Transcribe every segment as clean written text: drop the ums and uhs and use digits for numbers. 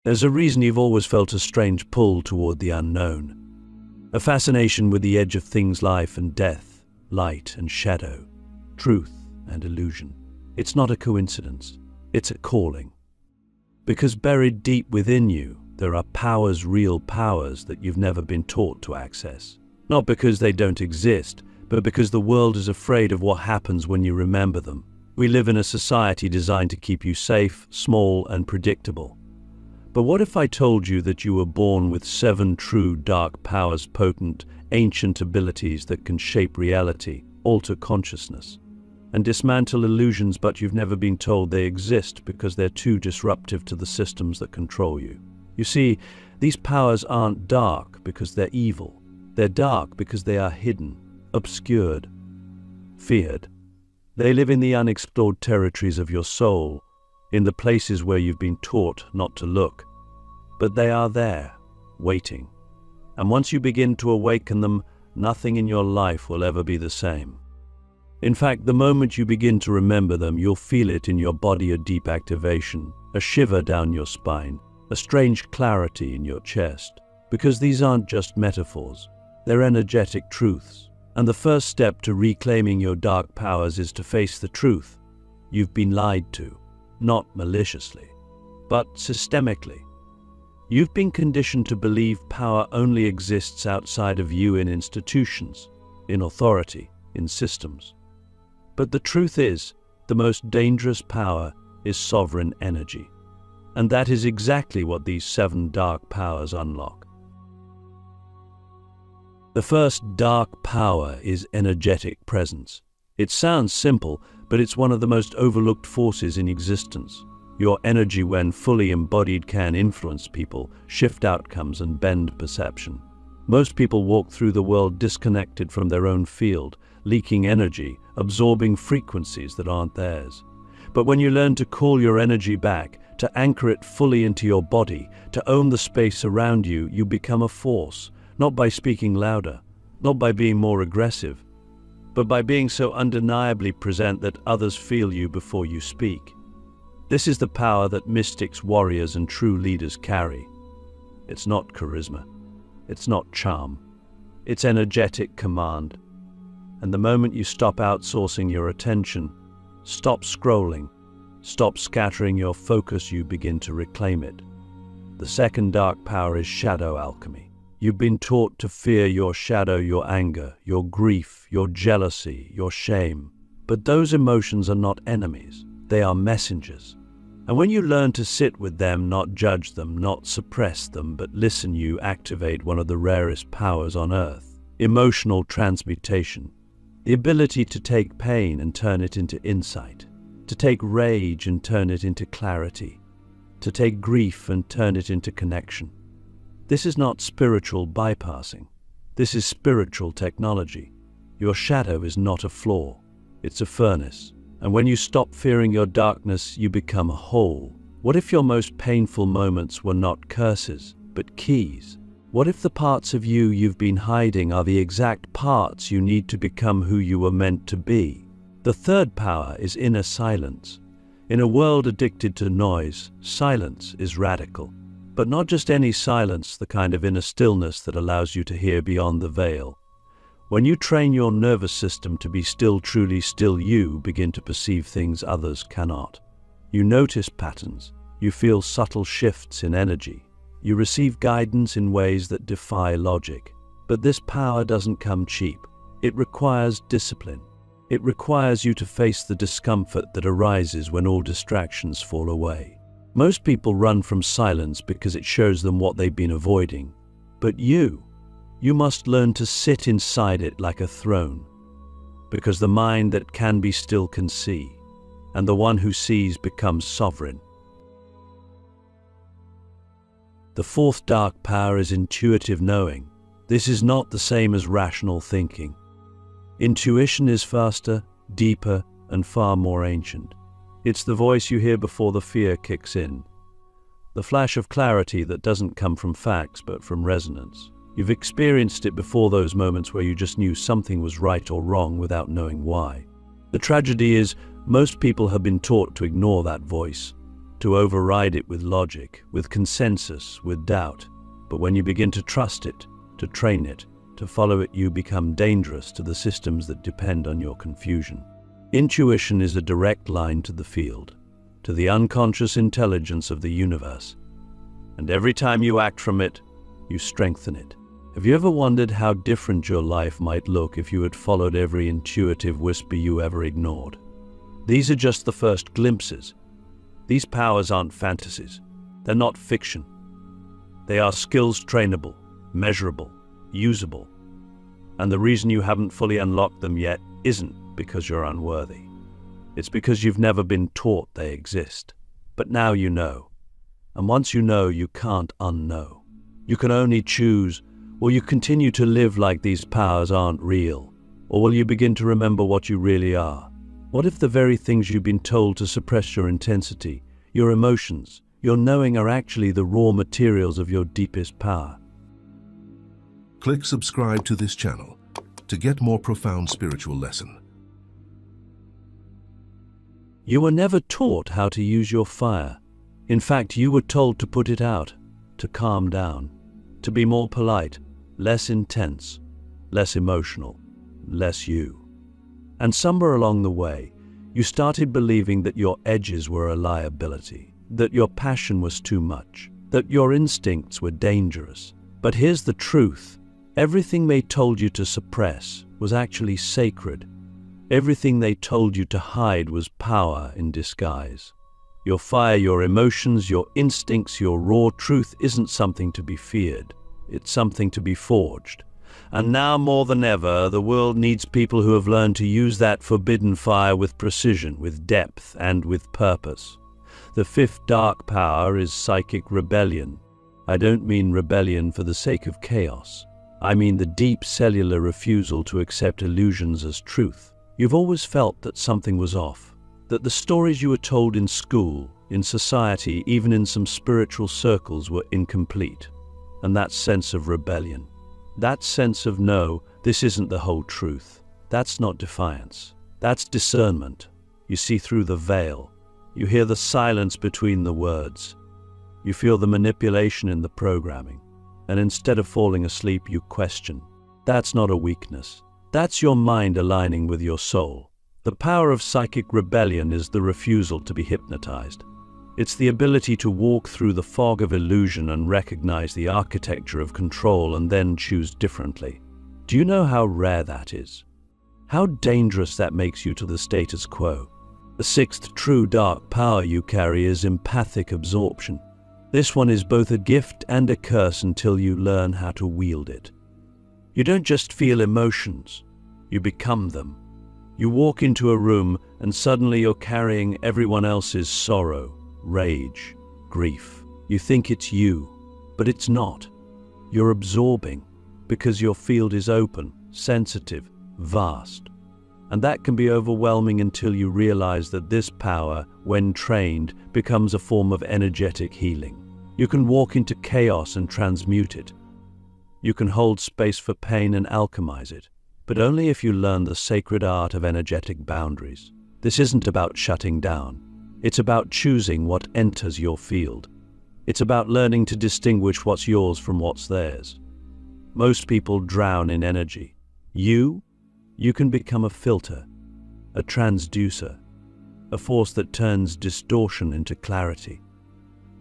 There's a reason you've always felt a strange pull toward the unknown. A fascination with the edge of things, life and death, light and shadow, truth and illusion. It's not a coincidence. It's a calling. Because buried deep within you, there are powers, real powers that you've never been taught to access. Not because they don't exist, but because the world is afraid of what happens when you remember them. We live in a society designed to keep you safe, small, and predictable. But what if I told you that you were born with 7 true dark powers, potent, ancient abilities that can shape reality, alter consciousness, and dismantle illusions, but you've never been told they exist because they're too disruptive to the systems that control you? You see, these powers aren't dark because they're evil. They're dark because they are hidden, obscured, feared. They live in the unexplored territories of your soul, in the places where you've been taught not to look. But they are there, waiting. And once you begin to awaken them, nothing in your life will ever be the same. In fact, the moment you begin to remember them, you'll feel it in your body, a deep activation, a shiver down your spine, a strange clarity in your chest. Because these aren't just metaphors, they're energetic truths. And the first step to reclaiming your dark powers is to face the truth. You've been lied to, not maliciously, but systemically. You've been conditioned to believe power only exists outside of you, in institutions, in authority, in systems. But the truth is, the most dangerous power is sovereign energy. And that is exactly what these 7 dark powers unlock. The first dark power is energetic presence. It sounds simple, but it's one of the most overlooked forces in existence. Your energy, when fully embodied, can influence people, shift outcomes, and bend perception. Most people walk through the world disconnected from their own field, leaking energy, absorbing frequencies that aren't theirs. But when you learn to call your energy back, to anchor it fully into your body, to own the space around you, you become a force. Not by speaking louder, not by being more aggressive, but by being so undeniably present that others feel you before you speak. This is the power that mystics, warriors, and true leaders carry. It's not charisma. It's not charm. It's energetic command. And the moment you stop outsourcing your attention, stop scrolling, stop scattering your focus, you begin to reclaim it. The second dark power is shadow alchemy. You've been taught to fear your shadow, your anger, your grief, your jealousy, your shame. But those emotions are not enemies. They are messengers. And when you learn to sit with them, not judge them, not suppress them, but listen, you activate one of the rarest powers on earth: emotional transmutation. The ability to take pain and turn it into insight, to take rage and turn it into clarity, to take grief and turn it into connection. This is not spiritual bypassing. This is spiritual technology. Your shadow is not a flaw. It's a furnace. And when you stop fearing your darkness, you become whole. What if your most painful moments were not curses, but keys? What if the parts of you you've been hiding are the exact parts you need to become who you were meant to be? The third power is inner silence. In a world addicted to noise, silence is radical. But not just any silence, the kind of inner stillness that allows you to hear beyond the veil. When you train your nervous system to be still, truly still, you begin to perceive things others cannot. You notice patterns. You feel subtle shifts in energy. You receive guidance in ways that defy logic. But this power doesn't come cheap. It requires discipline. It requires you to face the discomfort that arises when all distractions fall away. Most people run from silence because it shows them what they've been avoiding. But you must learn to sit inside it like a throne. Because the mind that can be still can see, and the one who sees becomes sovereign. The fourth dark power is intuitive knowing. This is not the same as rational thinking. Intuition is faster, deeper, and far more ancient. It's the voice you hear before the fear kicks in. The flash of clarity that doesn't come from facts but from resonance. You've experienced it before, those moments where you just knew something was right or wrong without knowing why. The tragedy is, most people have been taught to ignore that voice, to override it with logic, with consensus, with doubt. But when you begin to trust it, to train it, to follow it, you become dangerous to the systems that depend on your confusion. Intuition is a direct line to the field, to the unconscious intelligence of the universe. And every time you act from it, you strengthen it. Have you ever wondered how different your life might look if you had followed every intuitive whisper you ever ignored? These are just the first glimpses. These powers aren't fantasies. They're not fiction. They are skills trainable, measurable, usable. And the reason you haven't fully unlocked them yet isn't because you're unworthy. It's because you've never been taught they exist. But now you know. And once you know, you can't unknow. You can only choose: will you continue to live like these powers aren't real? Or will you begin to remember what you really are? What if the very things you've been told to suppress your intensity, your emotions, your knowing are actually the raw materials of your deepest power? Click subscribe to this channel to get more profound spiritual lesson. You were never taught how to use your fire. In fact, you were told to put it out, to calm down, to be more polite, less intense, less emotional, less you. And somewhere along the way, you started believing that your edges were a liability, that your passion was too much, that your instincts were dangerous. But here's the truth. Everything they told you to suppress was actually sacred. Everything they told you to hide was power in disguise. Your fire, your emotions, your instincts, your raw truth isn't something to be feared. It's something to be forged. And now more than ever, the world needs people who have learned to use that forbidden fire with precision, with depth, and with purpose. The fifth dark power is psychic rebellion. I don't mean rebellion for the sake of chaos. I mean the deep cellular refusal to accept illusions as truth. You've always felt that something was off, that the stories you were told in school, in society, even in some spiritual circles were incomplete. And that sense of rebellion, that sense of no, this isn't the whole truth, that's not defiance, that's discernment. You see through the veil, you hear the silence between the words, you feel the manipulation in the programming, and instead of falling asleep, you question. That's not a weakness. That's your mind aligning with your soul. The power of psychic rebellion is the refusal to be hypnotized. It's the ability to walk through the fog of illusion and recognize the architecture of control and then choose differently. Do you know how rare that is? How dangerous that makes you to the status quo? The sixth true dark power you carry is empathic absorption. This one is both a gift and a curse until you learn how to wield it. You don't just feel emotions, you become them. You walk into a room and suddenly you're carrying everyone else's sorrow, rage, grief. You think it's you, but it's not. You're absorbing because your field is open, sensitive, vast. And that can be overwhelming until you realize that this power, when trained, becomes a form of energetic healing. You can walk into chaos and transmute it. You can hold space for pain and alchemize it, but only if you learn the sacred art of energetic boundaries. This isn't about shutting down. It's about choosing what enters your field. It's about learning to distinguish what's yours from what's theirs. Most people drown in energy. You can become a filter, a transducer, a force that turns distortion into clarity.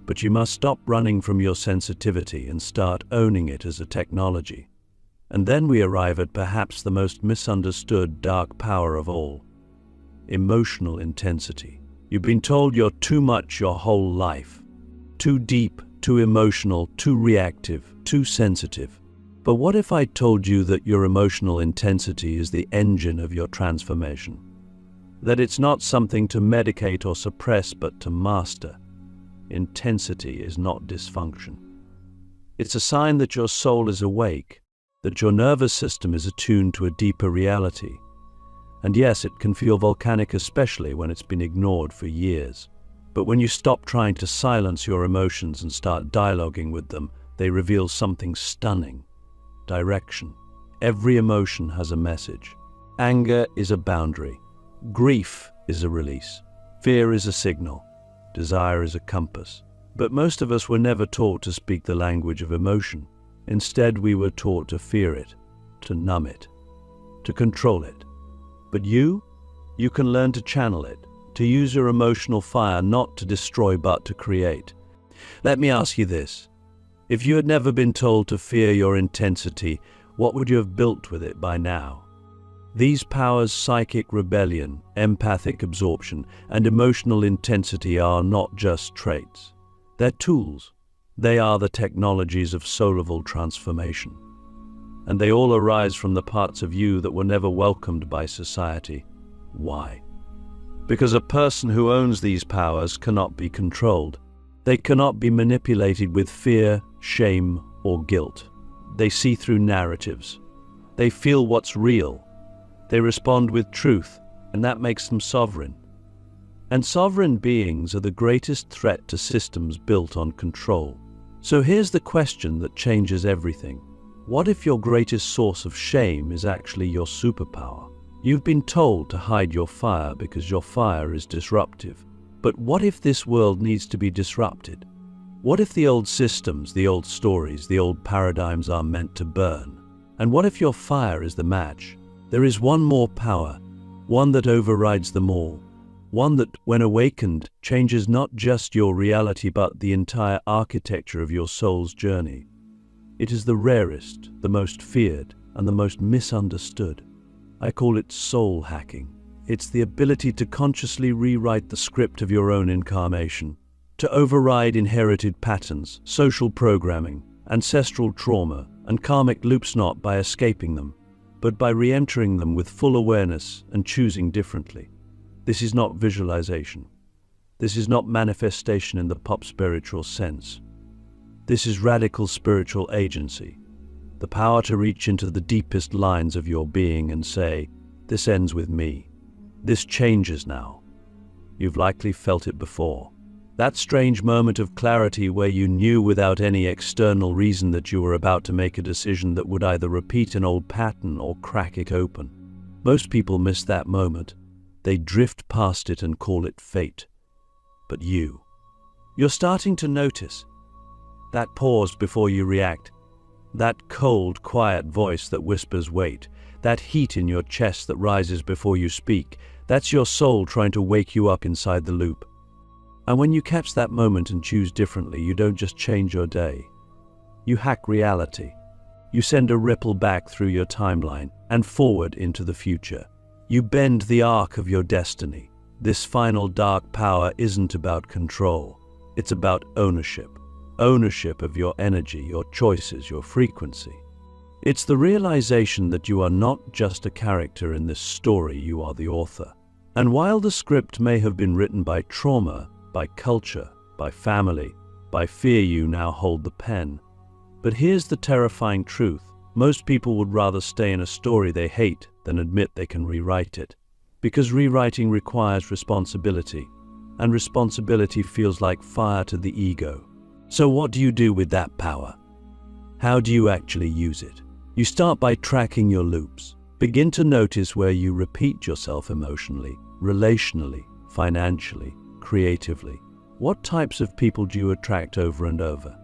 But you must stop running from your sensitivity and start owning it as a technology. And then we arrive at perhaps the most misunderstood dark power of all: emotional intensity. You've been told you're too much your whole life. Too deep, too emotional, too reactive, too sensitive. But what if I told you that your emotional intensity is the engine of your transformation? That it's not something to medicate or suppress, but to master. Intensity is not dysfunction. It's a sign that your soul is awake, that your nervous system is attuned to a deeper reality. And yes, it can feel volcanic, especially when it's been ignored for years. But when you stop trying to silence your emotions and start dialoguing with them, they reveal something stunning: direction. Every emotion has a message. Anger is a boundary. Grief is a release. Fear is a signal. Desire is a compass. But most of us were never taught to speak the language of emotion. Instead, we were taught to fear it, to numb it, to control it. But you can learn to channel it, to use your emotional fire not to destroy but to create. Let me ask you this. If you had never been told to fear your intensity, what would you have built with it by now? These powers, psychic rebellion, empathic absorption, and emotional intensity are not just traits. They're tools. They are the technologies of soul-level transformation. And they all arise from the parts of you that were never welcomed by society. Why? Because a person who owns these powers cannot be controlled. They cannot be manipulated with fear, shame, or guilt. They see through narratives. They feel what's real. They respond with truth, and that makes them sovereign. And sovereign beings are the greatest threat to systems built on control. So here's the question that changes everything. What if your greatest source of shame is actually your superpower? You've been told to hide your fire because your fire is disruptive. But what if this world needs to be disrupted? What if the old systems, the old stories, the old paradigms are meant to burn? And what if your fire is the match? There is one more power, one that overrides them all. One that, when awakened, changes not just your reality but the entire architecture of your soul's journey. It is the rarest, the most feared, and the most misunderstood. I call it soul hacking. It's the ability to consciously rewrite the script of your own incarnation, to override inherited patterns, social programming, ancestral trauma, and karmic loops not by escaping them, but by re-entering them with full awareness and choosing differently. This is not visualization. This is not manifestation in the pop spiritual sense. This is radical spiritual agency, the power to reach into the deepest lines of your being and say, "This ends with me. This changes now." You've likely felt it before. That strange moment of clarity where you knew without any external reason that you were about to make a decision that would either repeat an old pattern or crack it open. Most people miss that moment. They drift past it and call it fate. But you're starting to notice that pause before you react, that cold, quiet voice that whispers wait, that heat in your chest that rises before you speak. That's your soul trying to wake you up inside the loop. And when you catch that moment and choose differently, you don't just change your day. You hack reality. You send a ripple back through your timeline and forward into the future. You bend the arc of your destiny. This final dark power isn't about control. It's about ownership. Ownership of your energy, your choices, your frequency. It's the realization that you are not just a character in this story, you are the author. And while the script may have been written by trauma, by culture, by family, by fear, you now hold the pen. But here's the terrifying truth. Most people would rather stay in a story they hate than admit they can rewrite it. Because rewriting requires responsibility, and responsibility feels like fire to the ego. So what do you do with that power? How do you actually use it? You start by tracking your loops. Begin to notice where you repeat yourself emotionally, relationally, financially, creatively. What types of people do you attract over and over?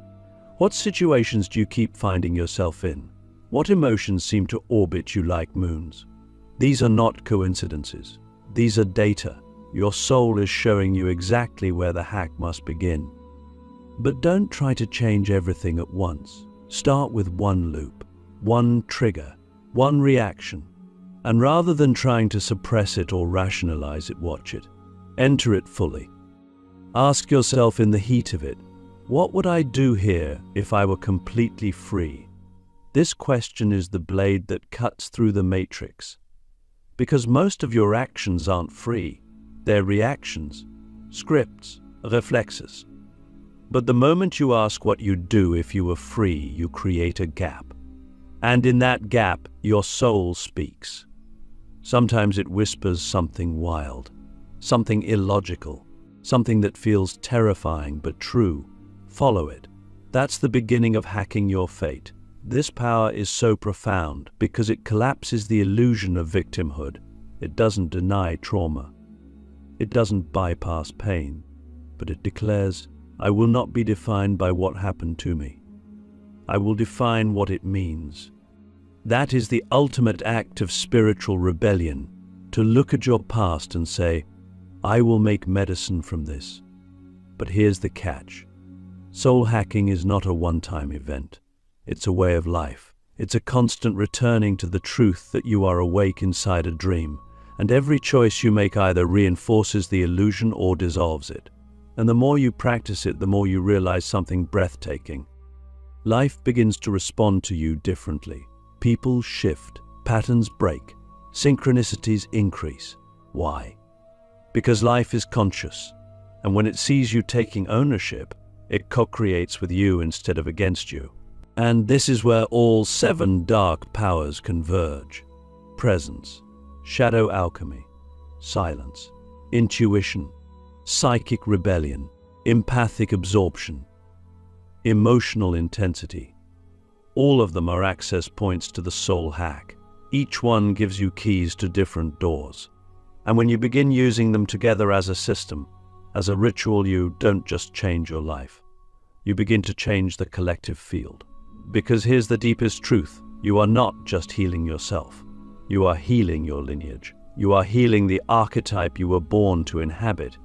What situations do you keep finding yourself in? What emotions seem to orbit you like moons? These are not coincidences. These are data. Your soul is showing you exactly where the hack must begin. But don't try to change everything at once. Start with one loop, one trigger, one reaction. And rather than trying to suppress it or rationalize it, watch it. Enter it fully. Ask yourself in the heat of it, what would I do here if I were completely free? This question is the blade that cuts through the matrix. Because most of your actions aren't free. They're reactions, scripts, reflexes. But the moment you ask what you'd do if you were free, you create a gap. And in that gap, your soul speaks. Sometimes it whispers something wild, something illogical, something that feels terrifying but true. Follow it. That's the beginning of hacking your fate. This power is so profound because it collapses the illusion of victimhood. It doesn't deny trauma. It doesn't bypass pain. but it declares, I will not be defined by what happened to me. I will define what it means. That is the ultimate act of spiritual rebellion, to look at your past and say, I will make medicine from this. But here's the catch. Soul hacking is not a one-time event. It's a way of life. It's a constant returning to the truth that you are awake inside a dream, and every choice you make either reinforces the illusion or dissolves it. And the more you practice it, the more you realize something breathtaking. Life begins to respond to you differently. People shift, patterns break, synchronicities increase. Why? Because life is conscious, and when it sees you taking ownership, it co-creates with you instead of against you. And this is where all 7 dark powers converge. Presence, shadow alchemy, silence, intuition, psychic rebellion, empathic absorption, emotional intensity. All of them are access points to the soul hack. Each one gives you keys to different doors. And when you begin using them together as a system, as a ritual, you don't just change your life. You begin to change the collective field. Because here's the deepest truth. You are not just healing yourself. You are healing your lineage. You are healing the archetype you were born to inhabit.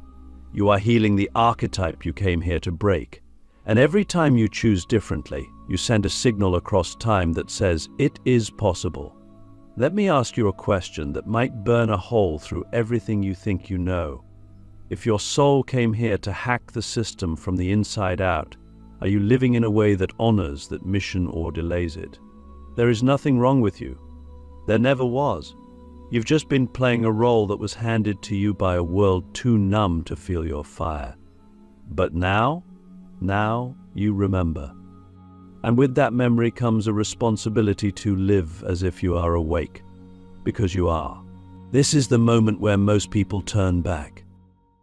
You are healing the archetype you came here to break. And every time you choose differently, you send a signal across time that says, it is possible. Let me ask you a question that might burn a hole through everything you think you know. If your soul came here to hack the system from the inside out, are you living in a way that honors that mission or delays it? There is nothing wrong with you. There never was. You've just been playing a role that was handed to you by a world too numb to feel your fire. But now you remember. And with that memory comes a responsibility to live as if you are awake, because you are. This is the moment where most people turn back.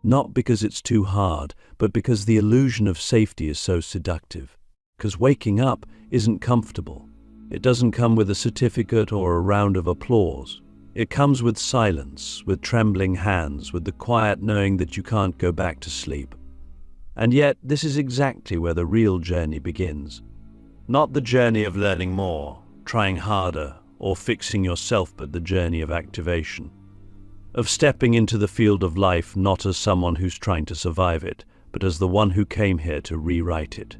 Not because it's too hard, but because the illusion of safety is so seductive. Because waking up isn't comfortable. It doesn't come with a certificate or a round of applause. It comes with silence, with trembling hands, with the quiet knowing that you can't go back to sleep. And yet, this is exactly where the real journey begins. Not the journey of learning more, trying harder, or fixing yourself, but the journey of activation. Of stepping into the field of life not as someone who's trying to survive it, but as the one who came here to rewrite it.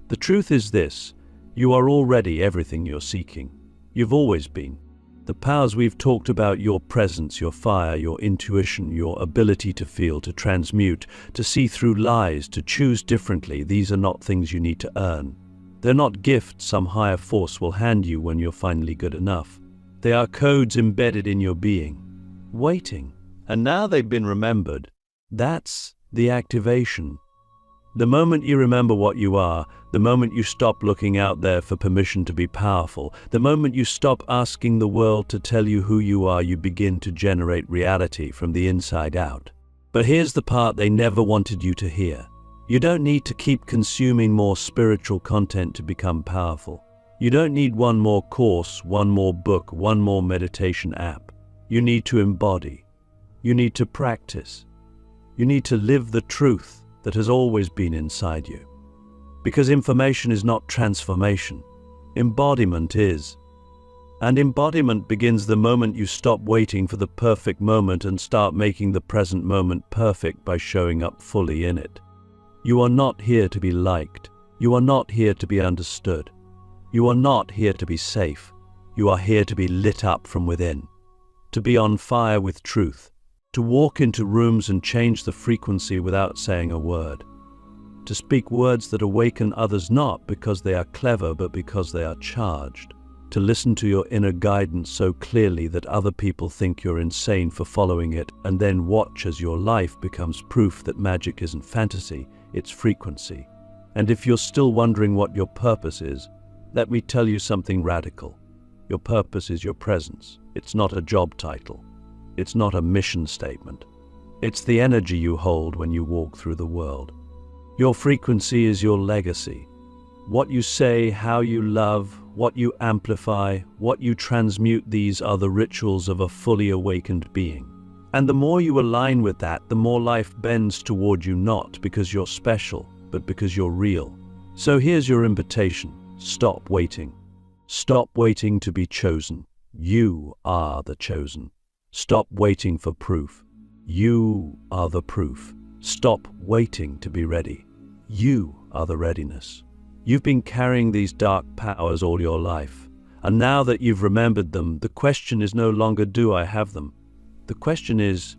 The truth is this: you are already everything you're seeking. You've always been. The powers we've talked about, your presence, your fire, your intuition, your ability to feel, to transmute, to see through lies, to choose differently, these are not things you need to earn. They're not gifts some higher force will hand you when you're finally good enough. They are codes embedded in your being, waiting. And now they've been remembered. That's the activation. The moment you remember what you are, the moment you stop looking out there for permission to be powerful, the moment you stop asking the world to tell you who you are, you begin to generate reality from the inside out. But here's the part they never wanted you to hear. You don't need to keep consuming more spiritual content to become powerful. You don't need one more course, one more book, one more meditation app. You need to embody. You need to practice. You need to live the truth that has always been inside you. Because information is not transformation. Embodiment is. And embodiment begins the moment you stop waiting for the perfect moment and start making the present moment perfect by showing up fully in it. You are not here to be liked. You are not here to be understood. You are not here to be safe. You are here to be lit up from within. To be on fire with truth. To walk into rooms and change the frequency without saying a word. To speak words that awaken others not because they are clever but because they are charged. To listen to your inner guidance so clearly that other people think you're insane for following it, and then watch as your life becomes proof that magic isn't fantasy, it's frequency. And if you're still wondering what your purpose is, let me tell you something radical. Your purpose is your presence. It's not a job title. It's not a mission statement. It's the energy you hold when you walk through the world. Your frequency is your legacy. What you say, how you love, what you amplify, what you transmute, these are the rituals of a fully awakened being. And the more you align with that, the more life bends toward you, not because you're special, but because you're real. So here's your invitation. Stop waiting. Stop waiting to be chosen. You are the chosen. Stop waiting for proof. You are the proof. Stop waiting to be ready. You are the readiness. You've been carrying these dark powers all your life, and now that you've remembered them, the question is no longer, do I have them? The question is,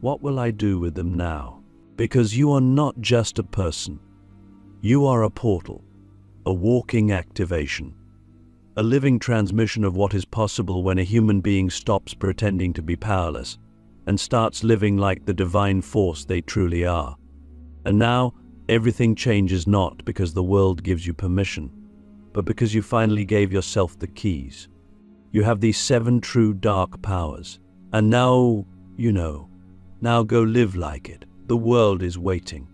what will I do with them now? Because you are not just a person. You are a portal, a walking activation, a living transmission of what is possible when a human being stops pretending to be powerless and starts living like the divine force they truly are. And now, everything changes, not because the world gives you permission, but because you finally gave yourself the keys. You have these 7 true dark powers, and now you know. Now go live like it. The world is waiting.